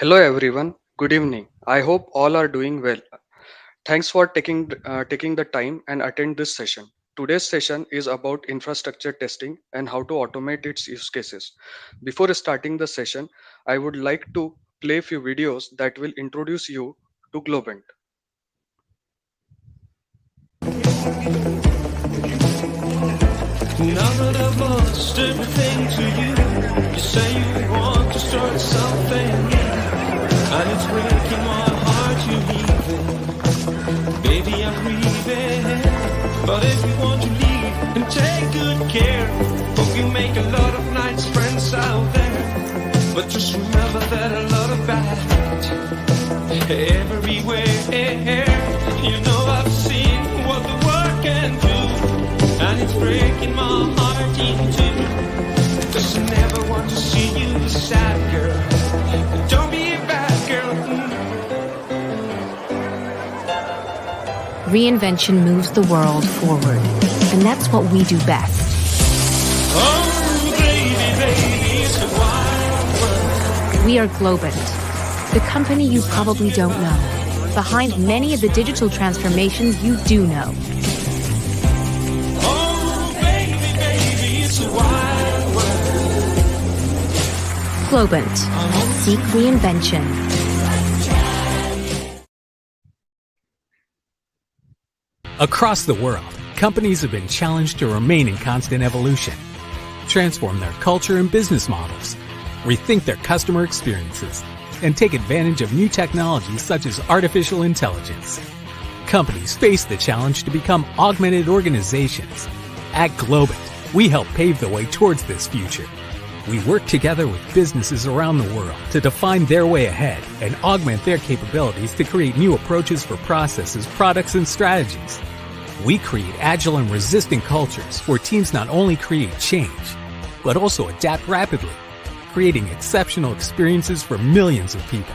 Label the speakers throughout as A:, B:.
A: Hello everyone. Good evening. I hope all are doing well. Thanks for taking the time and attend this session. Today's session is about infrastructure testing and how to automate its use cases. Before starting the session, I would like to play a few videos that will introduce you to Globant.
B: Now that I've lost everything to you, you say you want to start something new, and it's breaking my heart you're leaving. Baby, I'm grieving, but if you want to leave, then take good care. Hope you make a lot of nice friends out there, but just remember that a lot of bad everywhere. You know I've seen what the world can do, and it's breaking my heart in two. 'Cause I never want to see you sad, girl. Don't be a bad girl.
C: Reinvention moves the world forward, and that's what we do best.
B: Oh, baby, it's a wild world.
C: We are Globant, the company you probably don't know, behind many of the digital transformations you do know.
B: Oh, baby, it's a wild world.
C: Globant. Seek reinvention.
D: Across the world, companies have been challenged to remain in constant evolution, transform their culture and business models, rethink their customer experiences, and take advantage of new technologies such as artificial intelligence. Companies face the challenge to become augmented organizations. At Globant, we help pave the way towards this future. We work together with businesses around the world to define their way ahead and augment their capabilities to create new approaches for processes, products, and strategies. We create agile and resistant cultures where teams not only create change, but also adapt rapidly, creating exceptional experiences for millions of people.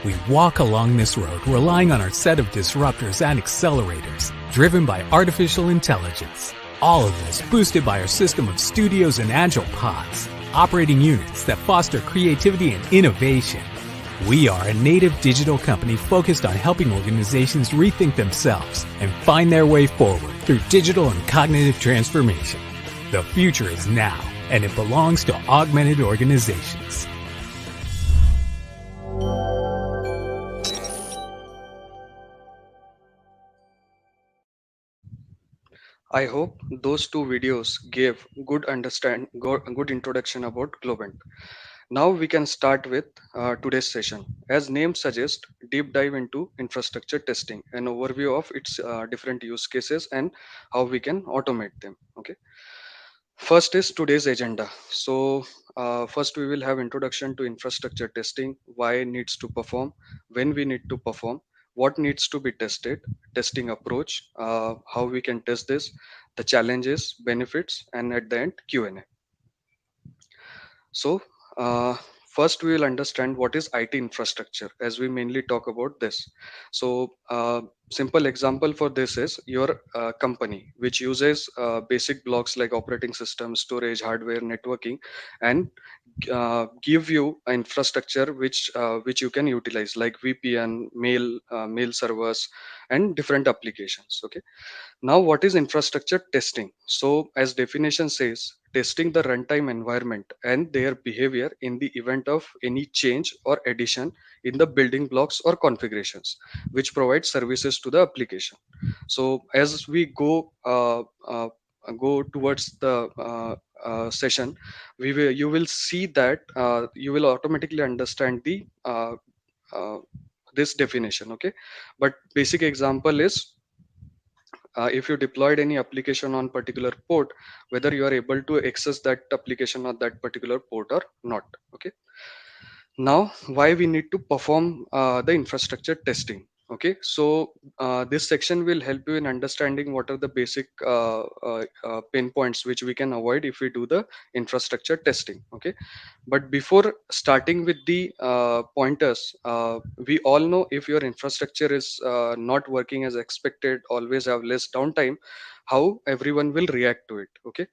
D: We walk along this road relying on our set of disruptors and accelerators, driven by artificial intelligence. All of this boosted by our system of studios and agile pods, operating units that foster creativity and innovation. We are a native digital company focused on helping organizations rethink themselves and find their way forward through digital and cognitive transformation. The future is now, and it belongs to augmented organizations.
A: I hope those two videos gave good introduction about Globant. Now we can start with today's session. As name suggests, deep dive into infrastructure testing, an overview of its different use cases and how we can automate them. Okay. First is today's agenda. So first we will have introduction to infrastructure testing, why it needs to perform, when we need to perform, what needs to be tested, testing approach, how we can test this, the challenges, benefits, and at the end Q&A. So, first we will understand what is IT infrastructure as we mainly talk about this. So, simple example for this is your company, which uses basic blocks like operating system, storage, hardware, networking, and give you an infrastructure which you can utilize like VPN, mail servers, and different applications. Okay. Now, what is infrastructure testing? So, as definition says, testing the runtime environment and their behavior in the event of any change or addition in the building blocks or configurations, which provide services to the application. So, as we go towards the session, you will see that you will automatically understand the uh, this definition. Okay, but basic example is if you deployed any application on particular port, whether you are able to access that application on that particular port or not. Okay. Now, why we need to perform the infrastructure testing. Okay, so this section will help you in understanding what are the basic pain points which we can avoid if we do the infrastructure testing. Okay, but before starting with the pointers, we all know if your infrastructure is not working as expected, always have less downtime, how everyone will react to it. Okay,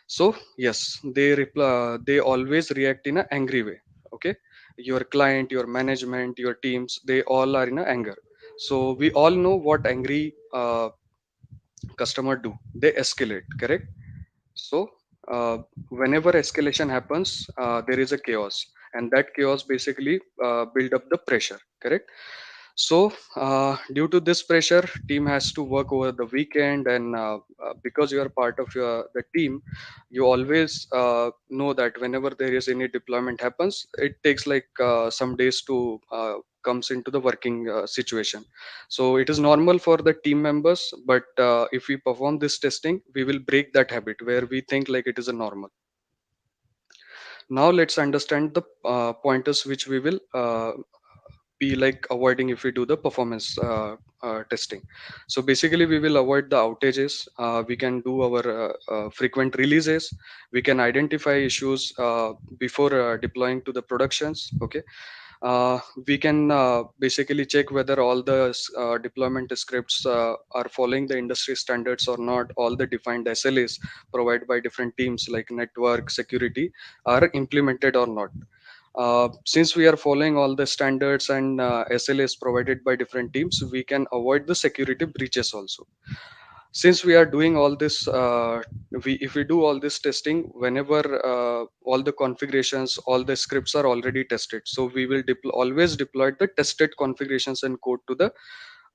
A: so yes, they always react in an angry way. Okay, your client, your management, your teams, they all are in a anger. So we all know what angry customer do. They escalate, correct? So whenever escalation happens, there is a chaos, and that chaos basically build up the pressure, correct? So due to this pressure, team has to work over the weekend, and because you are part of the team, you always know that whenever there is any deployment happens, it takes like some days to comes into the working situation. So it is normal for the team members, but if we perform this testing, we will break that habit where we think like it is a normal. Now let's understand the pointers which we will be like avoiding if we do the performance testing. So basically we will avoid the outages, we can do our frequent releases, we can identify issues before deploying to the productions, okay? uh, we can basically check whether all the deployment scripts are following the industry standards or not, all the defined SLAs provided by different teams like network security are implemented or not. Since we are following all the standards and SLAs provided by different teams, we can avoid the security breaches also. Since we are doing all this, if we do all this testing, whenever all the configurations, all the scripts are already tested, so we will always deploy the tested configurations and code to the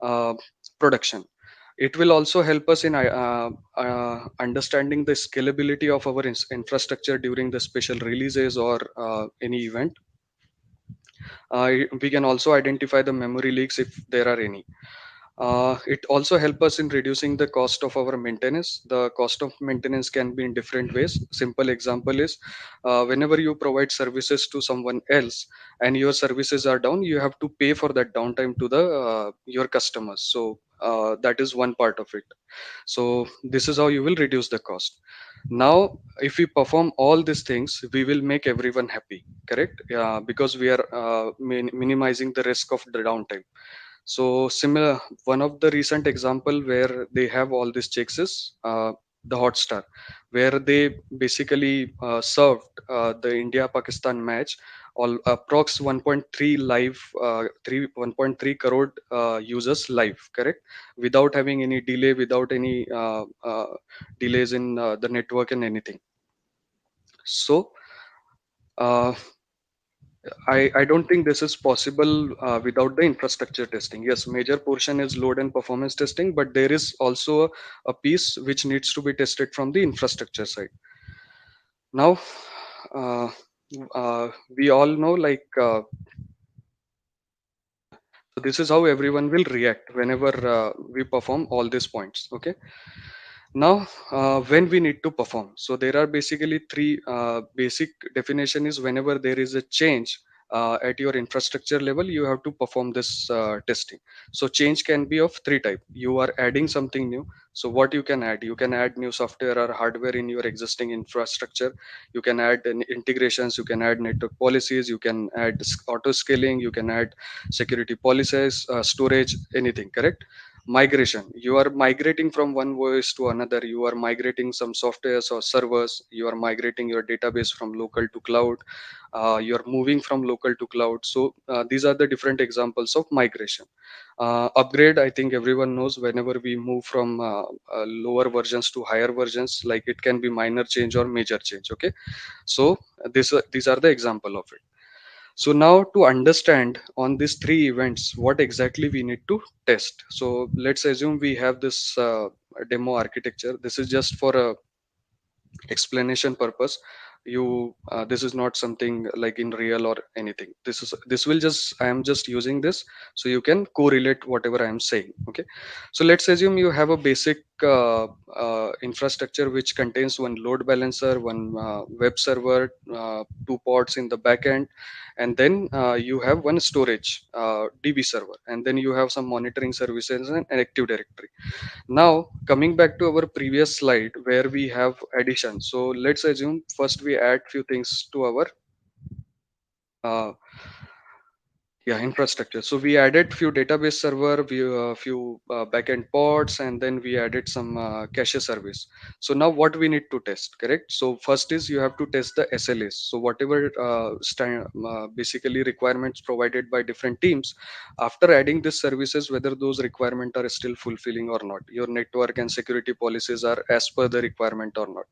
A: uh, production. It will also help us in understanding the scalability of our infrastructure during the special releases or any event. We can also identify the memory leaks if there are any. It also helps us in reducing the cost of our maintenance. The cost of maintenance can be in different ways. Simple example is whenever you provide services to someone else and your services are down, you have to pay for that downtime to the your customers. So that is one part of it. So this is how you will reduce the cost. Now if we perform all these things, we will make everyone happy, correct? Because we are minimizing the risk of the downtime. So similar, one of the recent example where they have all these checks is the Hotstar, where they basically served the India-Pakistan match all approx 1.3 live 1.3 crore users live, correct, without having any delay, without any delays in the network and anything. So uh, I don't think this is possible without the infrastructure testing. Yes, major portion is load and performance testing, but there is also a piece which needs to be tested from the infrastructure side. Now, uh, we all know like so this is how everyone will react whenever we perform all these points. Okay. Now when we need to perform, so there are basically three basic definition is whenever there is a change at your infrastructure level, you have to perform this testing. So change can be of three type. You are adding something new. So what you can add, you can add new software or hardware in your existing infrastructure. You can add integrations, you can add network policies, you can add auto scaling, you can add security policies, storage, anything, correct? Migration, you are migrating from one voice to another, you are migrating some softwares or servers, you are migrating your database from local to cloud, you are moving from local to cloud. So these are the different examples of migration. Upgrade, I think everyone knows, whenever we move from lower versions to higher versions, like it can be minor change or major change, okay? So these are the example of it. So now to understand on these three events, what exactly we need to test. So let's assume we have this demo architecture. This is just for a explanation purpose. You this is not something like in real or anything. This will just, I am just using this so you can correlate whatever I am saying. Okay. So let's assume you have a basic infrastructure which contains one load balancer, one web server, two pods in the backend, and then you have one storage DB server, and then you have some monitoring services and an active directory. Now coming back to our previous slide where we have addition. So let's assume first we add few things to our uh, Yeah, infrastructure. So we added few database server, few backend pods, and then we added some cache service. So now what we need to test, correct? So first is you have to test the SLAs. So whatever basically requirements provided by different teams, after adding these services, whether those requirements are still fulfilling or not. Your network and security policies are as per the requirement or not.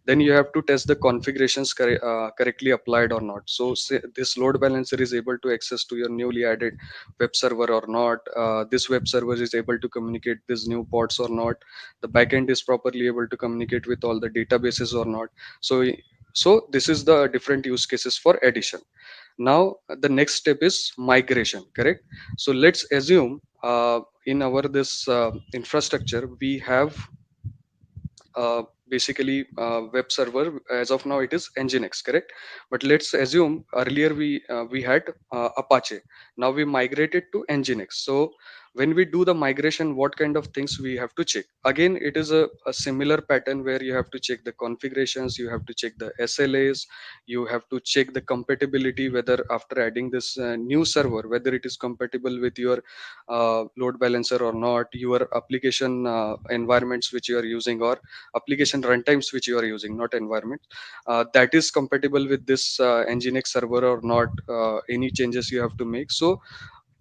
A: Then you have to test the configurations correctly applied or not. So say this load balancer is able to access to your newly added web server or not. This web server is able to communicate these new ports or not. The backend is properly able to communicate with all the databases or not. So this is the different use cases for addition. Now the next step is migration, correct? So let's assume in our this infrastructure we have uh, basically web server. As of now it is nginx, correct? But let's assume earlier we had apache. Now we migrated to nginx. So when we do the migration, what kind of things we have to check? Again, it is a similar pattern where you have to check the configurations, you have to check the slas, you have to check the compatibility, whether after adding this new server, whether it is compatible with your load balancer or not, your application environments which you are using, or application runtimes which you are using, not environment, that is compatible with this nginx server or not. Any changes you have to make. So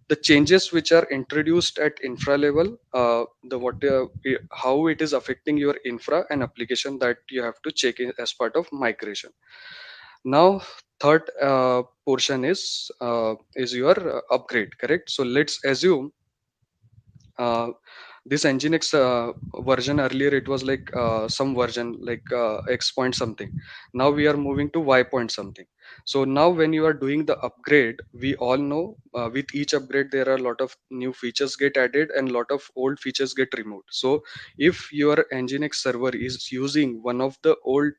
A: the changes which are introduced at infra level, how it is affecting your infra and application, that you have to check as part of migration. Now third portion is your upgrade, correct? So let's assume uh, this nginx version, earlier it was like some version like x point something. Now we are moving to y point something. So now when you are doing the upgrade, we all know with each upgrade there are a lot of new features get added and lot of old features get removed. So if your nginx server is using one of the old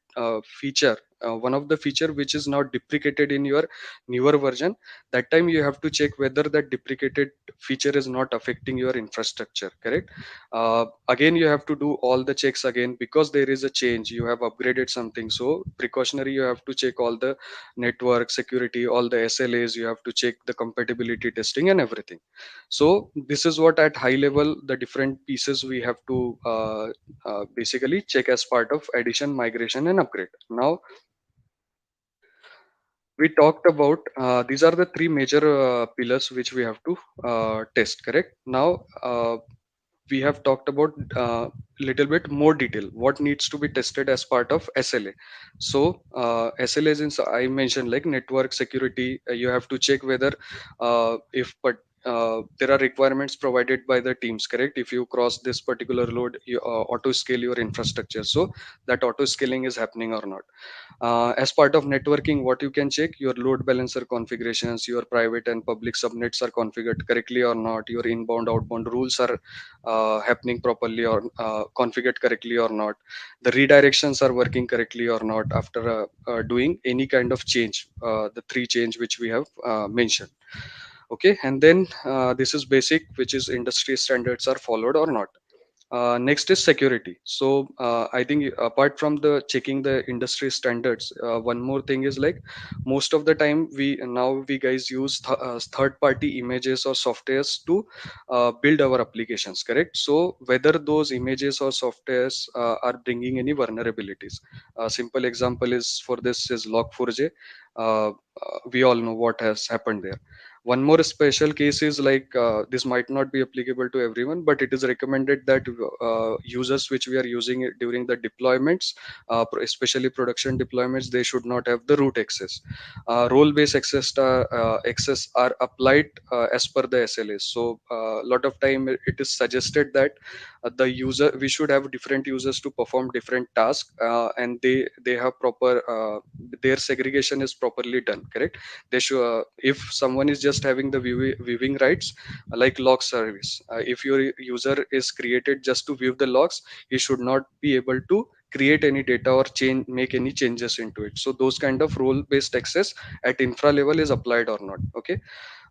A: feature, one of the feature which is now deprecated in your newer version, that time you have to check whether that deprecated feature is not affecting your infrastructure, correct? Again you have to do all the checks again, because there is a change, you have upgraded something. So precautionary, you have to check all the network security, all the slas, you have to check the compatibility testing and everything. So this is what at high level the different pieces we have to basically check as part of addition, migration and upgrade. Now we talked about these are the three major pillars which we have to test, correct? Now we have talked about little bit more detail what needs to be tested as part of sla. So slas, in I mentioned like network security, you have to check whether if but there are requirements provided by the teams, correct? If you cross this particular load, you auto scale your infrastructure, so that auto scaling is happening or not. As part of networking, what you can check, your load balancer configurations, your private and public subnets are configured correctly or not, your inbound outbound rules are happening properly or configured correctly or not, the redirections are working correctly or not after doing any kind of change, the three change which we have mentioned. Okay, and then this is basic, which is industry standards are followed or not. Next is security. So I think apart from the checking the industry standards, one more thing is like most of the time we guys use third party images or softwares to build our applications, correct? So whether those images or softwares are bringing any vulnerabilities. A simple example is for this is log4j. We all know what has happened there. One more special case is like this might not be applicable to everyone, but it is recommended that users which we are using it during the deployments, especially production deployments, they should not have the root access. Role based access are applied as per the slas. So a lot of time it is suggested that the user, we should have different users to perform different tasks, and they have proper their segregation is properly done, correct? They should if someone is just having the viewing rights, like log service, if your user is created just to view the logs, he should not be able to create any data or change, make any changes into it. So those kind of role based access at infra level is applied or not. Okay.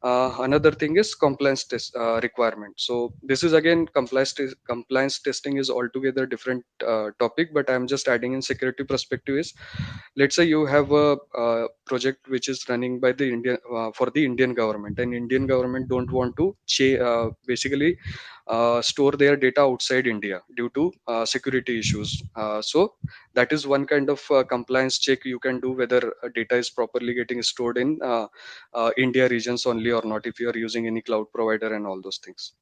A: Another thing is compliance test requirement. So this is again compliance testing is altogether different topic, but I'm just adding in security perspective is, let's say you have a project which is running by the Indian for the Indian government, and Indian government don't want to basically store their data outside India due to security issues. So that is one kind of compliance check you can do, whether data is properly getting stored in India regions only or not, if you are using any cloud provider and all those things.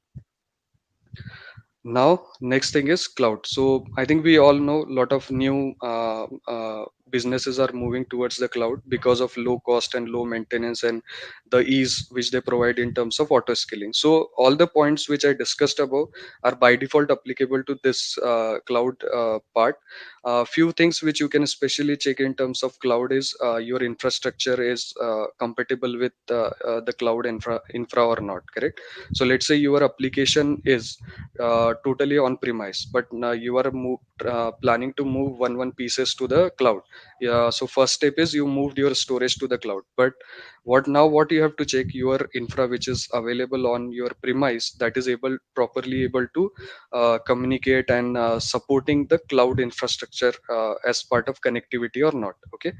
A: Now next thing is cloud. So I think we all know a lot of new businesses are moving towards the cloud because of low cost and low maintenance and the ease which they provide in terms of auto scaling. So all the points which I discussed above are by default applicable to this cloud part. Few things which you can especially check in terms of cloud is your infrastructure is compatible with the cloud infra or not, correct? So let's say your application is totally on premise, but now you are planning to move one pieces to the cloud. Yeah, so first step is you moved your storage to the cloud, but what you have to check your infra which is available on your premise, that is able properly able to communicate and supporting the cloud infrastructure as part of connectivity or not. Okay.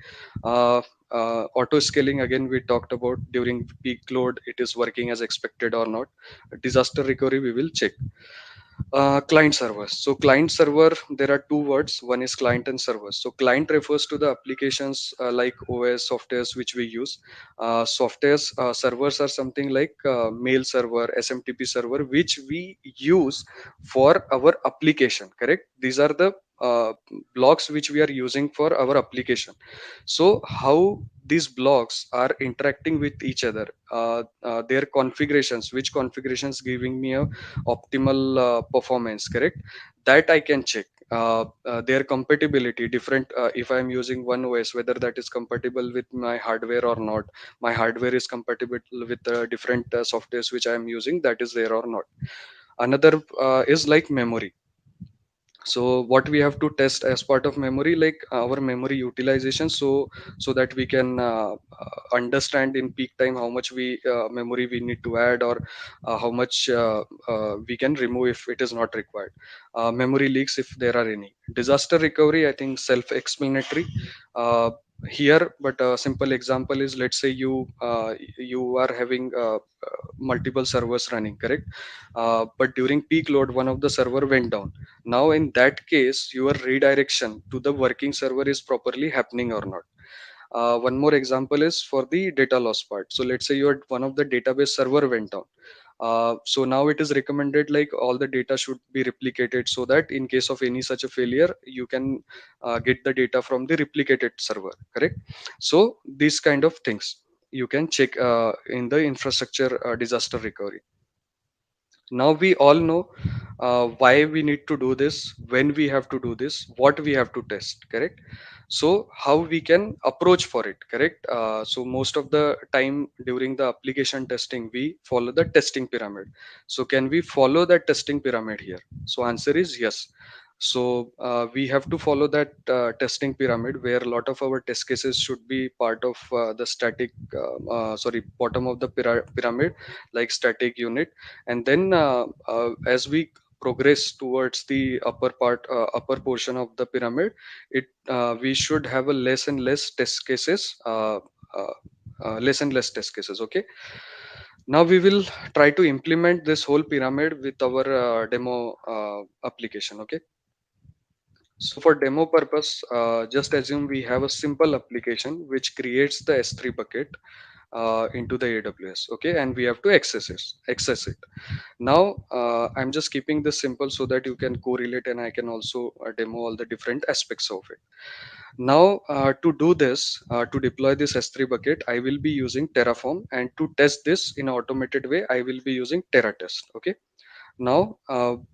A: Auto scaling, again we talked about, during peak load it is working as expected or not. Disaster recovery we will check. Client servers. So client server, there are two words. One is client and servers. So client refers to the applications like OS softwares which we use. Softwares servers are something like mail server, SMTP server, which we use for our application. Correct. These are the blocks which we are using for our application. So how these blocks are interacting with each other, their configurations, which configurations giving me a optimal performance, correct, that I can check. Their compatibility different, if I'm using one OS, whether that is compatible with my hardware or not. My hardware is compatible with different softwares which I am using, that is there or not. Another is like memory. So what we have to test as part of memory, like our memory utilization, so that we can understand in peak time how much we memory we need to add, or how much we can remove if it is not required. Memory leaks if there are any. Disaster recovery, I think self explanatory uh, here, but a simple example is, let's say you are having multiple servers running, correct, but during peak load one of the server went down. Now in that case your redirection to the working server is properly happening or not. One more example is for the data loss part. So let's say your one of the database server went down. So now it is recommended like all the data should be replicated, so that in case of any such a failure you can get the data from the replicated server, correct. So these kind of things you can check in the infrastructure disaster recovery. Now we all know why we need to do this, when we have to do this, what we have to test, correct. So how we can approach for it, correct. So most of the time during the application testing we follow the testing pyramid. So can we follow that testing pyramid here? So answer is yes. So we have to follow that testing pyramid, where a lot of our test cases should be part of the static sorry, bottom of the pyramid, like static unit. And then as we progress towards the upper part, upper portion of the pyramid, it we should have a less and less test cases, less and less test cases. Okay. Now we will try to implement this whole pyramid with our demo application. Okay. So for demo purpose, just assume we have a simple application which creates the S3 bucket into the AWS. Okay, and we have to access it. Now I'm just keeping this simple so that you can correlate, and I can also demo all the different aspects of it. Now to do this, to deploy this S3 bucket, I will be using Terraform, and to test this in an automated way, I will be using Terratest. Okay. Now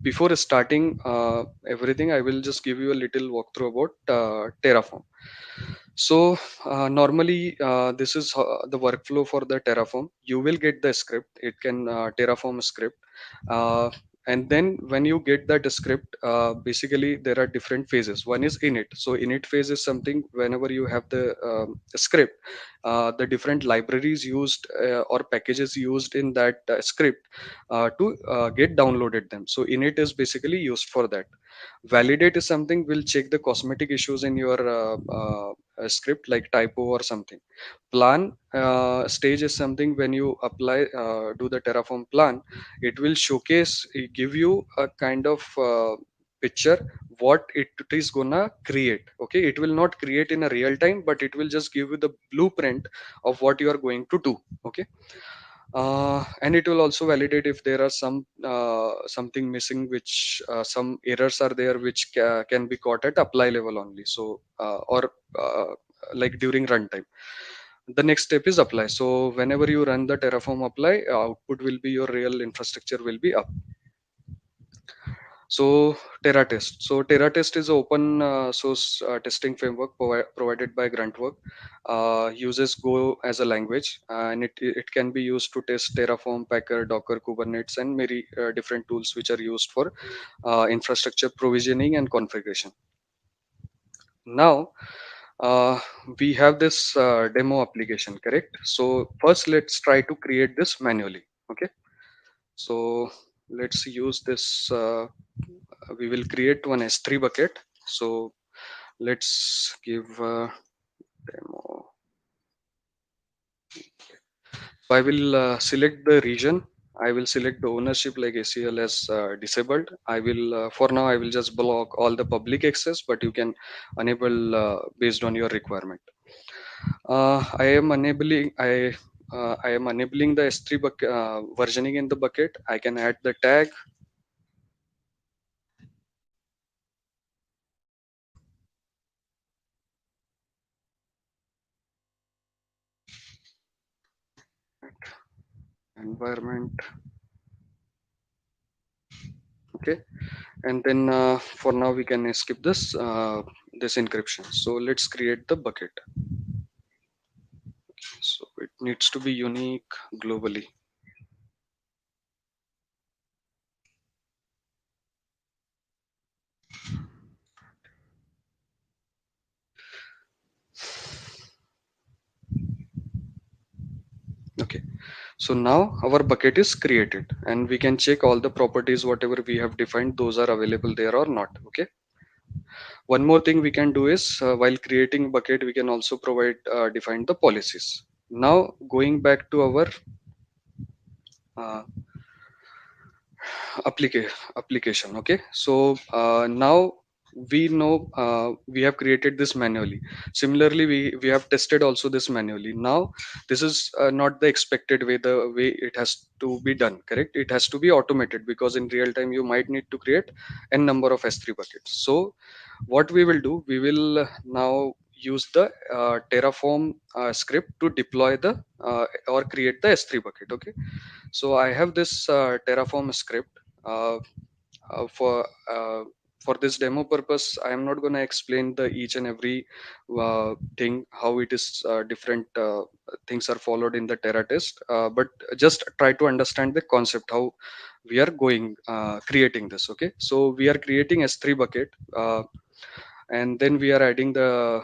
A: before starting everything, I will just give you a little walkthrough about Terraform. So normally this is the workflow for the Terraform. You will get the script. It can Terraform script. Uh, And then when you get that script, basically there are different phases. One is init. So init phase is something whenever you have the script, the different libraries used or packages used in that script to get downloaded them. So init is basically used for that. Validate is something will check the cosmetic issues in your script, like typo or something. Plan stage is something when you apply, do the Terraform plan, it will showcase, give you a kind of picture what it is gonna create. Okay, it will not create in a real time, but it will just give you the blueprint of what you are going to do. Okay, and it will also validate if there are something missing, which some errors are there which can be caught at apply level only. So or like during runtime, the next step is apply. So whenever you run the Terraform apply, output will be your real infrastructure will be up. So Terratest. So Terratest is an open source testing framework provided by Gruntwork. Uses Go as a language, and it can be used to test Terraform, Packer, Docker, Kubernetes, and many different tools which are used for infrastructure provisioning and configuration. Now uh, we have this demo application, correct? So first, let's try to create this manually. Okay. So let's use this. We will create one S3 bucket. So let's give a demo. So I will select the region. I will select the ownership like ACL as disabled. I will, for now, I will just block all the public access, but you can enable based on your requirement. I am enabling, I am enabling the S3 bucket, versioning in the bucket. I can add the tag. Environment. Okay, and then for now we can skip this this encryption. So let's create the bucket. So it needs to be unique globally. Okay, so now our bucket is created, and we can check all the properties whatever we have defined, those are available there or not. Okay, one more thing we can do is while creating bucket we can also provide define the policies. Now going back to our uh, application. Okay, so now we know we have created this manually. Similarly, we have tested also this manually. Now this is not the expected way, the way it has to be done, correct? It has to be automated, because in real time you might need to create n number of S3 buckets. So what we will do, we will now use the Terraform script to deploy the or create the S3 bucket. Okay, so I have this Terraform script. uh, uh, for uh, for this demo purpose, I am not going to explain the each and every thing, how it is different things are followed in the Terratest, but just try to understand the concept, how we are going creating this. Okay, so we are creating S3 bucket, and then we are adding the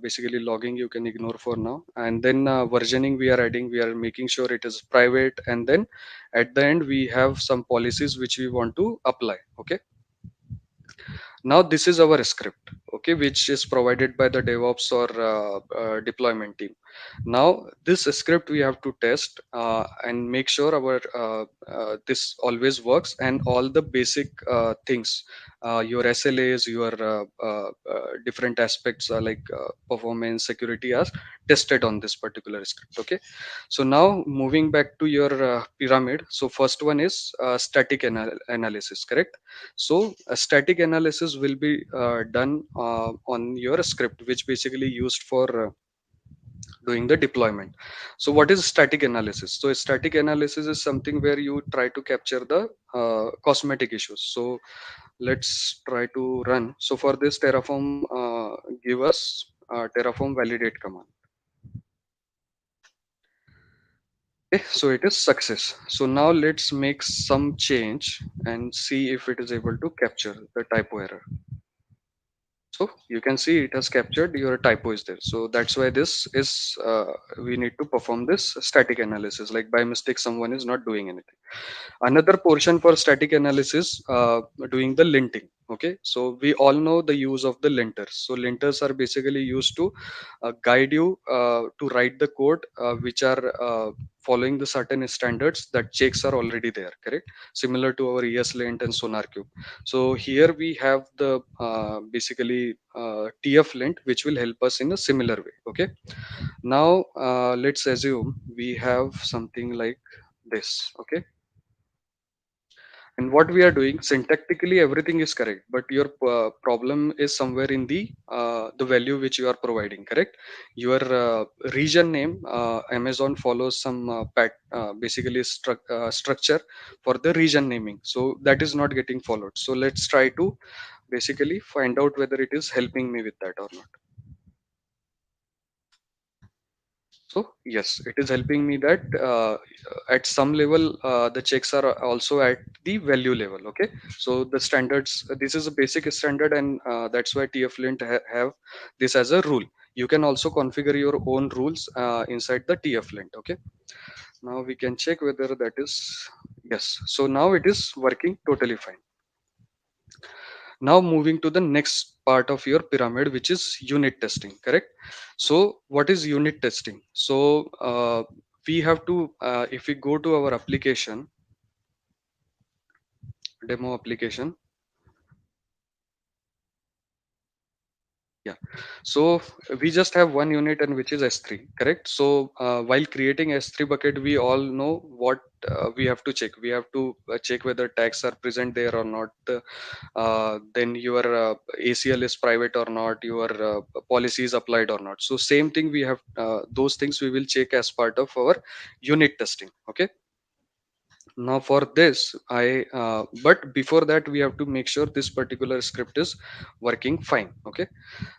A: basically logging you can ignore for now, and then versioning we are making sure it is private, and then at the end we have some policies which we want to apply. Okay, now this is our script, okay, which is provided by the DevOps or deployment team. Now this script we have to test and make sure our this always works, and all the basic things, your SLAs, your different aspects like performance, security are tested on this particular script. Okay, so now moving back to your pyramid. So first one is static analysis, correct? So a static analysis will be done on your script, which basically used for doing the deployment. So what is static analysis? So static analysis is something where you try to capture the cosmetic issues. So let's try to run. So for this, Terraform give us Terraform validate command. Okay, so it is success. So now let's make some change and see if it is able to capture the typo error. So you can see it has captured your typo is there. So that's why this is we need to perform this static analysis. Like by mistake, someone is not doing anything. Another portion for static analysis, doing the linting. Okay, so we all know the use of the linters. So linters are basically used to guide you to write the code which are following the certain standards that checks are already there, correct? Similar to our ESLint and SonarQube. So here we have the basically TF-lint, which will help us in a similar way. Okay, now let's assume we have something like this. Okay, and what we are doing syntactically everything is correct, but your problem is somewhere in the value which you are providing, correct? Your region name, Amazon follows some basically structure for the region naming, so that is not getting followed. So let's try to basically find out whether it is helping me with that or not. So yes, it is helping me that at some level the checks are also at the value level. Okay, so the standards. This is a basic standard, and that's why TF-lint have this as a rule. You can also configure your own rules inside the TF-lint. Okay, now we can check whether that is yes. So now it is working totally fine. Now moving to the next part of your pyramid, which is unit testing, correct? So what is unit testing? So we have to if we go to our application, demo application. Yeah, so we just have one unit, and which is S3, correct? So while creating S3 bucket, we all know what we have to check. We have to check whether tags are present there or not. Then your ACL is private or not. Your policy is applied or not. So same thing we have. Those things we will check as part of our unit testing. Okay. Now for this, but before that, we have to make sure this particular script is working fine. Okay,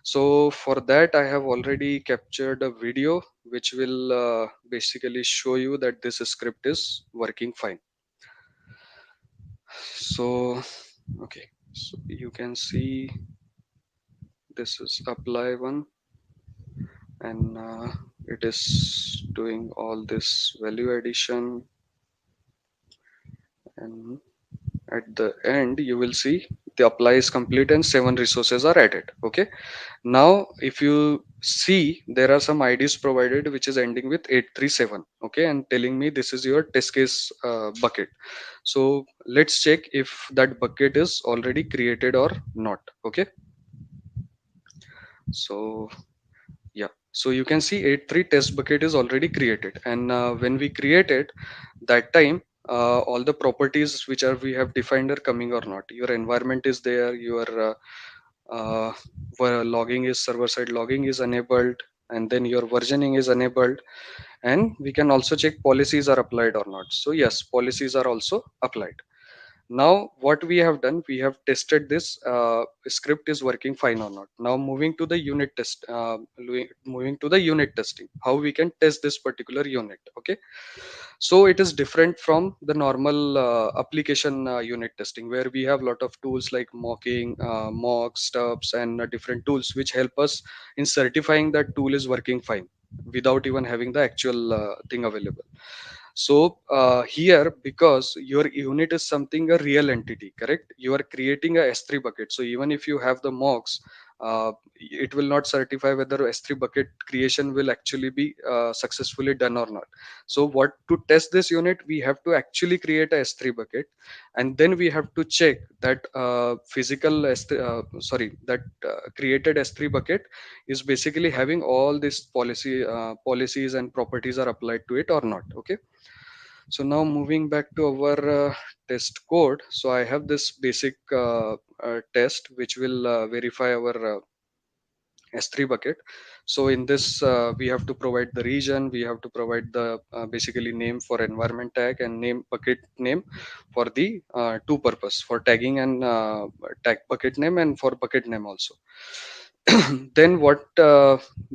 A: so for that I have already captured a video which will basically show you that this script is working fine. So okay, so you can see this is apply one, and it is doing all this value addition, and at the end you will see the apply is complete and 7 resources are added. Okay, now if you see there are some IDs provided which is ending with 837. Okay, and telling me this is your test case bucket. So let's check if that bucket is already created or not. Okay, so yeah, so you can see 83 test bucket is already created, and when we create it, that time all the properties which are we have defined are coming or not. Your environment is there, your uh, where logging is server side logging is enabled, and then your versioning is enabled, and we can also check policies are applied or not. So yes, policies are also applied. Now what we have done, we have tested this script is working fine or not. Now moving to the unit test, moving to the unit testing, how we can test this particular unit. Okay, so it is different from the normal application unit testing, where we have a lot of tools like mocking, mock stubs, and different tools which help us in certifying that tool is working fine without even having the actual thing available. So here, because your unit is something a real entity, correct? You are creating a S3 bucket. So even if you have the mocks, it will not certify whether S3 bucket creation will actually be successfully done or not. So what to test this unit, we have to actually create a S3 bucket, and then we have to check that physical S3, that created S3 bucket is basically having all these policies and properties are applied to it or not. Okay, so now moving back to our test code. So I have this basic test which will verify our S3 bucket. So in this, we have to provide the region, we have to provide the basically name for environment tag, and name bucket name for the two purpose, for tagging and tag bucket name, and for bucket name also. Then what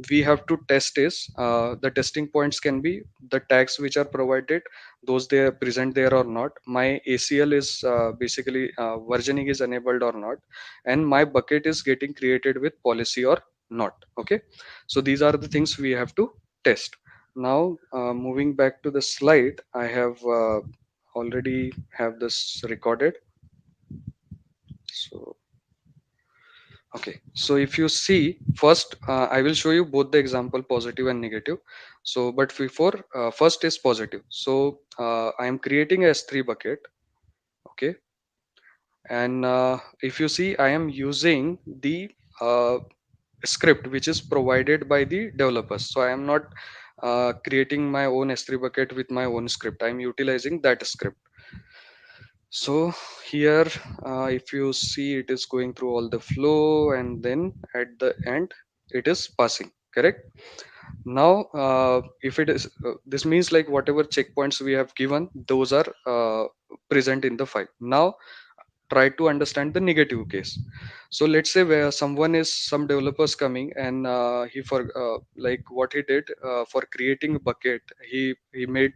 A: we have to test is the testing points can be the tags which are provided, those they are present there or not, my ACL is basically versioning is enabled or not, and my bucket is getting created with policy or not. Okay, so these are the things we have to test. Now moving back to the slide, I have already have this recorded. So okay, so if you see first, I will show you both the example positive and negative. So, but before first is positive. So I am creating a S3 bucket. Okay, and if you see, I am using the uh, script which is provided by the developers. So I am not creating my own S3 bucket with my own script. I am utilizing that script. So here, if you see, it is going through all the flow, and then at the end, it is passing. Correct. Now, if it is, this means like whatever checkpoints we have given, those are present in the file. Now, try to understand the negative case. So let's say where someone is some developers coming, and he for like what he did for creating a bucket, he made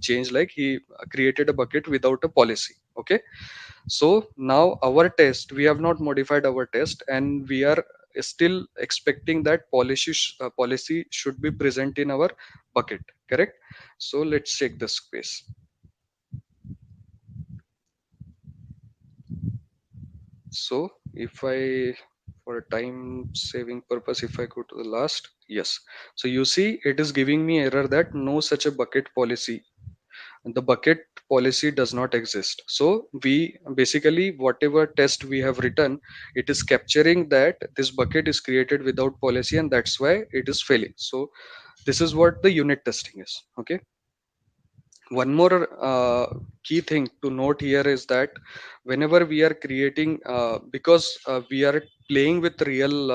A: change, like he created a bucket without a policy. Okay, so now our test, we have not modified our test, and we are still expecting that policy should be present in our bucket. Correct. So let's check this case. So if I, for a time saving purpose, if I go to the last, yes, so you see it is giving me error that no such a bucket policy, the bucket policy does not exist. So we basically, whatever test we have written, it is capturing that this bucket is created without policy, and that's why it is failing. So this is what the unit testing is. Okay, one more key thing to note here is that whenever we are creating because we are playing with real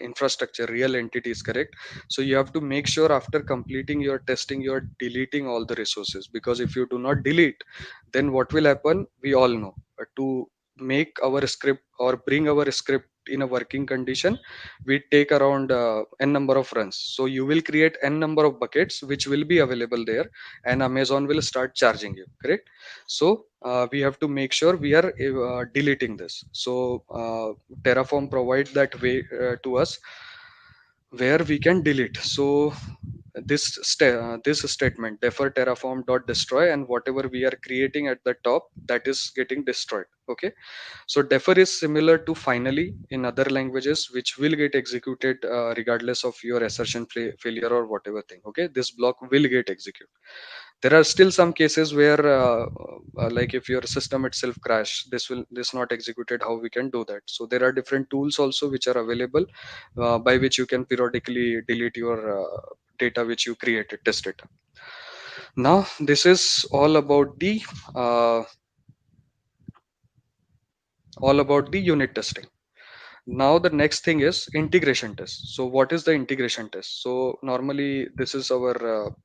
A: infrastructure, real entities. Correct. So you have to make sure after completing your testing, you are deleting all the resources, because if you do not delete, then what will happen, we all know. To make our script or bring our script in a working condition, we take around n number of runs. So you will create n number of buckets which will be available there, and Amazon will start charging you. Correct. So we have to make sure we are deleting this. So Terraform provides that way to us, where we can delete. So this statement defer terraform dot destroy, and whatever we are creating at the top, that is getting destroyed. Okay, so defer is similar to finally in other languages, which will get executed regardless of your assertion failure or whatever thing. Okay, this block will get executed. There are still some cases where like if your system itself crash, this not executed, how we can do that. So there are different tools also which are available, by which you can periodically delete your data which you created, test data. Now this is uh, all about the unit testing. Now the next thing is integration test. So what is the integration test? So normally this is our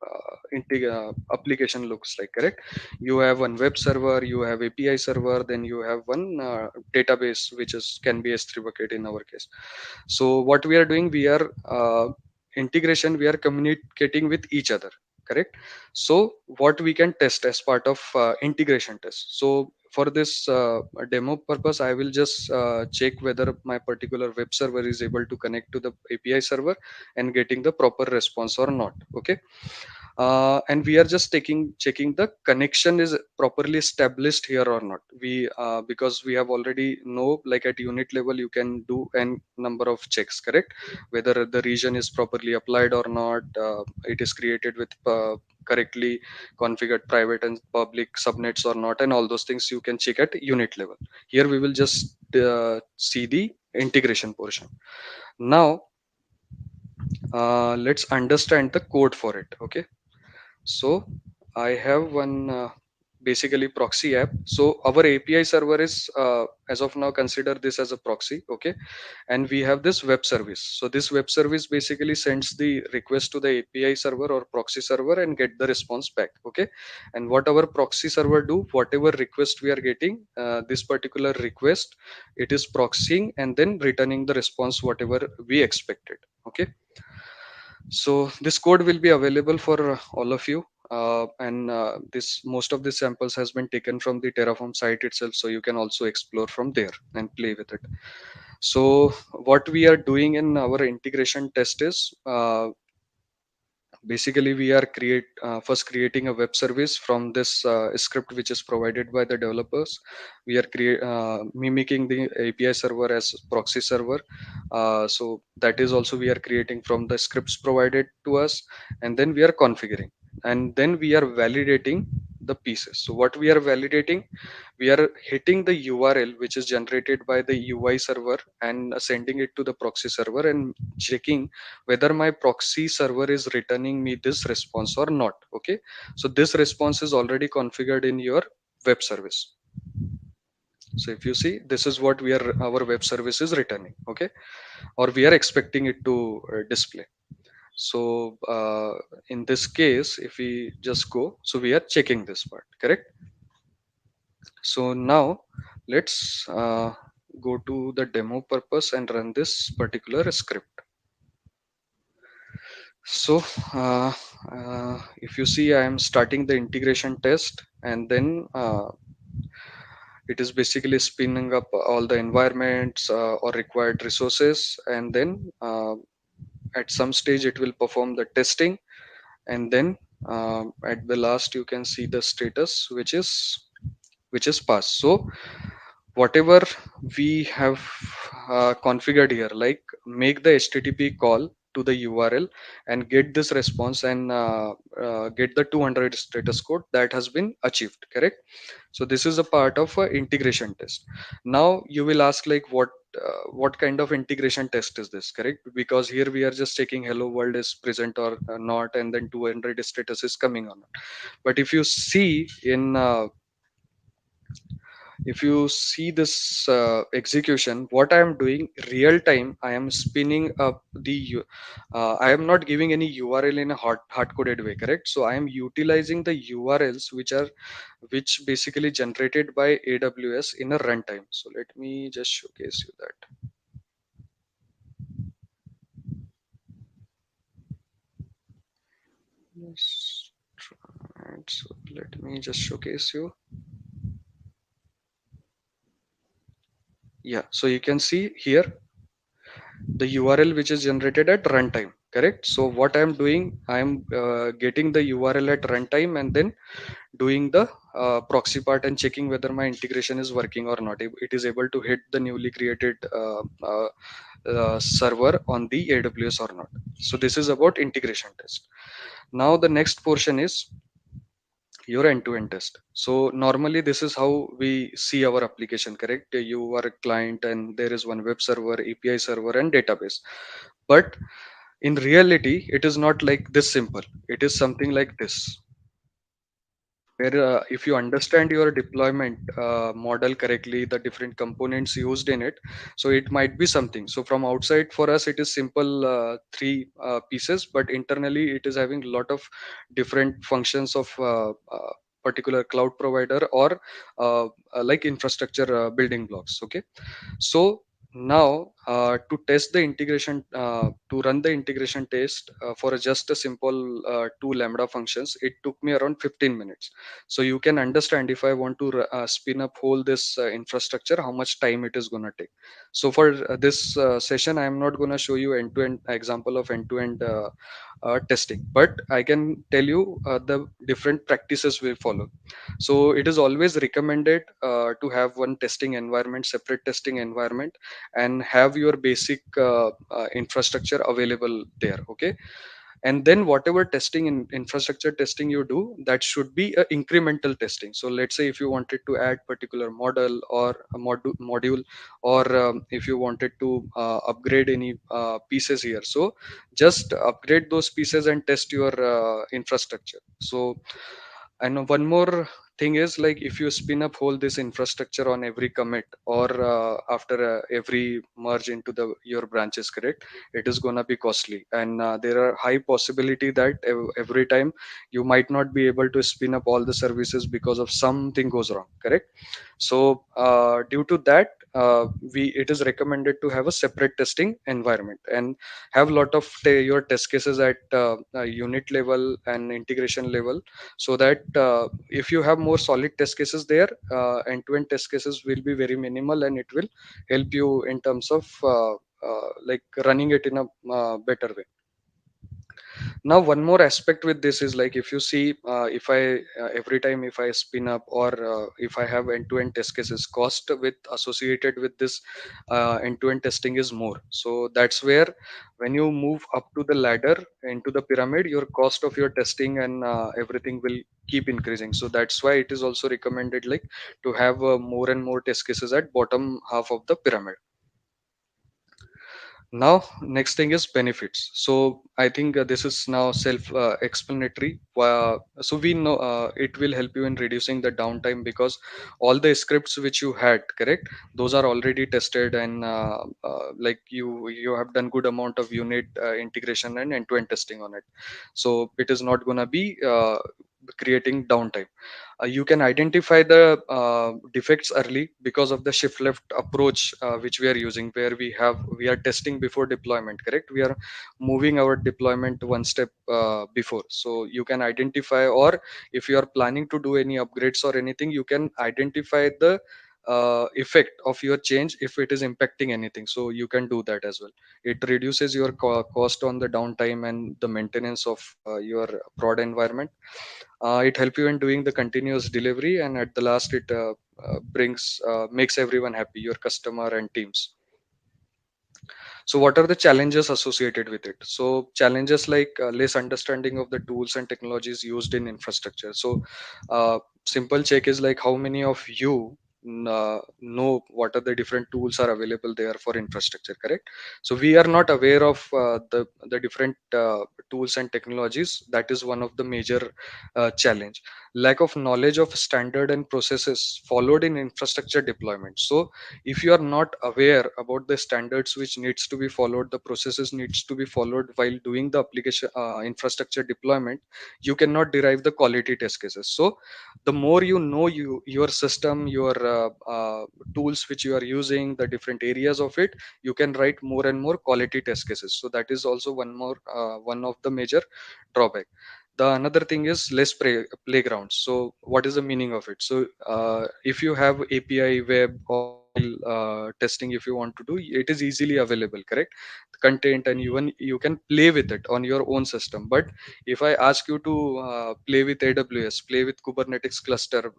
A: application looks like. Correct. You have one web server, you have API server, then you have one database which is can be S3 bucket in our case. So what we are doing, we are integration, we are communicating with each other. Correct. So what we can test as part of integration test. So for this demo purpose, I will just check whether my particular web server is able to connect to the API server and getting the proper response or not. Okay. And we are just checking the connection is properly established here or not. We because we have already know, like at unit level you can do n number of checks. Correct. Whether the region is properly applied or not, it is created with correctly configured private and public subnets or not, and all those things you can check at unit level. Here we will just see the integration portion. Now let's understand the code for it. Okay, so I have one basically proxy app. So our API server is as of now, consider this as a proxy, okay? And we have this web service. So this web service basically sends the request to the API server or proxy server and get the response back, okay? And what our proxy server do, whatever request we are getting, this particular request, it is proxying and then returning the response whatever we expected, okay? So this code will be available for all of you. And this most of the samples has been taken from the Terraform site itself, so you can also explore from there and play with it. So what we are doing in our integration test is, basically we are first creating a web service from this script which is provided by the developers. We are mimicking the API server as proxy server. So that is also we are creating from the scripts provided to us, and then we are configuring, and then we are validating the pieces. So what we are validating, we are hitting the URL which is generated by the UI server and sending it to the proxy server and checking whether my proxy server is returning me this response or not, okay? So this response is already configured in your web service. So if you see, this is what we are our web service is returning, okay? Or we are expecting it to display. So in this case, if we just go, so we are checking this part, correct? So now let's go to the demo purpose and run this particular script. So if you see, I am starting the integration test, and then it is basically spinning up all the environments or required resources, and then at some stage it will perform the testing, and then at the last you can see the status which is passed. So whatever we have configured here, like make the HTTP call to the URL and get this response, and get the 200 status code that has been achieved, correct? So this is a part of a integration test. Now you will ask, like, what kind of integration test is this, correct? Because here we are just checking hello world is present or not, and then 200 status is coming on. But if you see this execution, what I am doing real time, I am spinning up I am not giving any URL in a hard coded way, correct? So I am utilizing the URLs which basically generated by AWS in a runtime. So let me just showcase you that. Yes, right. So let me just showcase you. Yeah, so you can see here the URL which is generated at runtime, correct? So what I am doing, I am getting the URL at runtime and then doing the proxy part and checking whether my integration is working or not. It is able to hit the newly created server on the AWS or not. So this is about integration test. Now the next portion is your end-to-end test. So normally this is how we see our application, correct? You are a client and there is one web server, API server, and database. But in reality, it is not like this simple. It is something like this, where if you understand your deployment model correctly, the different components used in it, so it might be something. So from outside, for us it is simple three pieces, but internally it is having a lot of different functions of particular cloud provider or like infrastructure building blocks, okay? So now to test the integration, to run the integration test for just a simple two lambda functions, it took me around 15 minutes. So you can understand, if I want to spin up whole this infrastructure, how much time it is going to take. So for this session, I am not going to show you end-to-end example of end-to-end testing, but I can tell you the different practices we follow. So it is always recommended to have one testing environment, separate testing environment, and have your basic infrastructure available there, okay? And then whatever testing in infrastructure testing you do, that should be a incremental testing. So let's say if you wanted to add particular model or a module, or if you wanted to upgrade any pieces here, so just upgrade those pieces and test your infrastructure. So And one more thing is, like, if you spin up whole this infrastructure on every commit, or after every merge into the your branches, correct, it is going to be costly, and there are high possibility that every time you might not be able to spin up all the services because of something goes wrong, correct. So due to that, we it is recommended to have a separate testing environment and have lot of your test cases at unit level and integration level, so that if you have more solid test cases there, end-to-end test cases will be very minimal, and it will help you in terms of like running it in a better way. Now one more aspect with this is, like, if you see, if I every time if I spin up, or if I have end-to-end test cases, cost with associated with this end-to-end testing is more. So that's where, when you move up to the ladder into the pyramid, your cost of your testing and everything will keep increasing. So that's why it is also recommended, like, to have more and more test cases at bottom half of the pyramid. Now next thing is benefits. So I think this is now self explanatory. So we know it will help you in reducing the downtime, because all the scripts which you had, correct, those are already tested, and like you have done good amount of unit integration and end to end testing on it. So it is not going to be creating downtime. You can identify the defects early because of the shift left approach which we are using, where we are testing before deployment, correct. We are moving our deployment one step before, so you can identify, or if you are planning to do any upgrades or anything, you can identify the effect of your change if it is impacting anything, so you can do that as well. It reduces your cost on the downtime and the maintenance of your prod environment. It helps you in doing the continuous delivery, and at the last it brings makes everyone happy, your customer and teams. So what are the challenges associated with it? So challenges like less understanding of the tools and technologies used in infrastructure. So simple check is like, how many of you know what are the different tools are available there for infrastructure, correct. So we are not aware of the different tools and technologies. That is one of the major challenge. Lack of knowledge of standard and processes followed in infrastructure deployment. So if you are not aware about the standards which needs to be followed, the processes needs to be followed while doing the application infrastructure deployment, you cannot derive the quality test cases. So the more you know your system, your tools which you are using, the different areas of it, you can write more and more quality test cases. So that is also one of the major drawback. The another thing is less playgrounds. So what is the meaning of it? So if you have API, web, or mobile testing, if you want to do it, is easily available, correct, content, and even you can play with it on your own system. But if I ask you to play with AWS, play with Kubernetes cluster,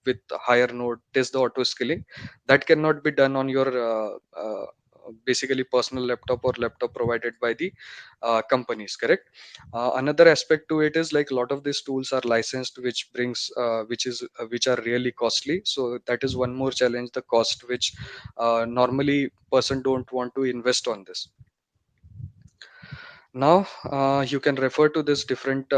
A: with higher node, test the auto scaling, that cannot be done on your basically personal laptop or laptop provided by the companies, correct. Another aspect to it is, like, a lot of these tools are licensed, which brings which are really costly. So that is one more challenge, the cost which normally person don't want to invest on this. Now you can refer to this different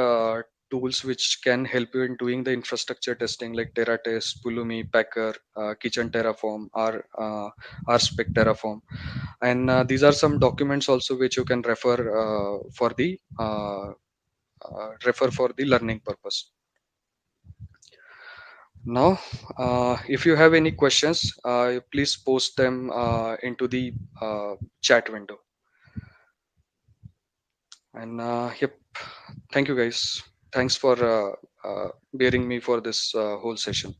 A: tools which can help you in doing the infrastructure testing, like Terratest, Pulumi, Packer, Kitchen Terraform, RSpec Terraform, and these are some documents also which you can refer for the learning purpose. Now, if you have any questions, please post them into the chat window. And yep, thank you guys. Thanks for bearing me for this whole session.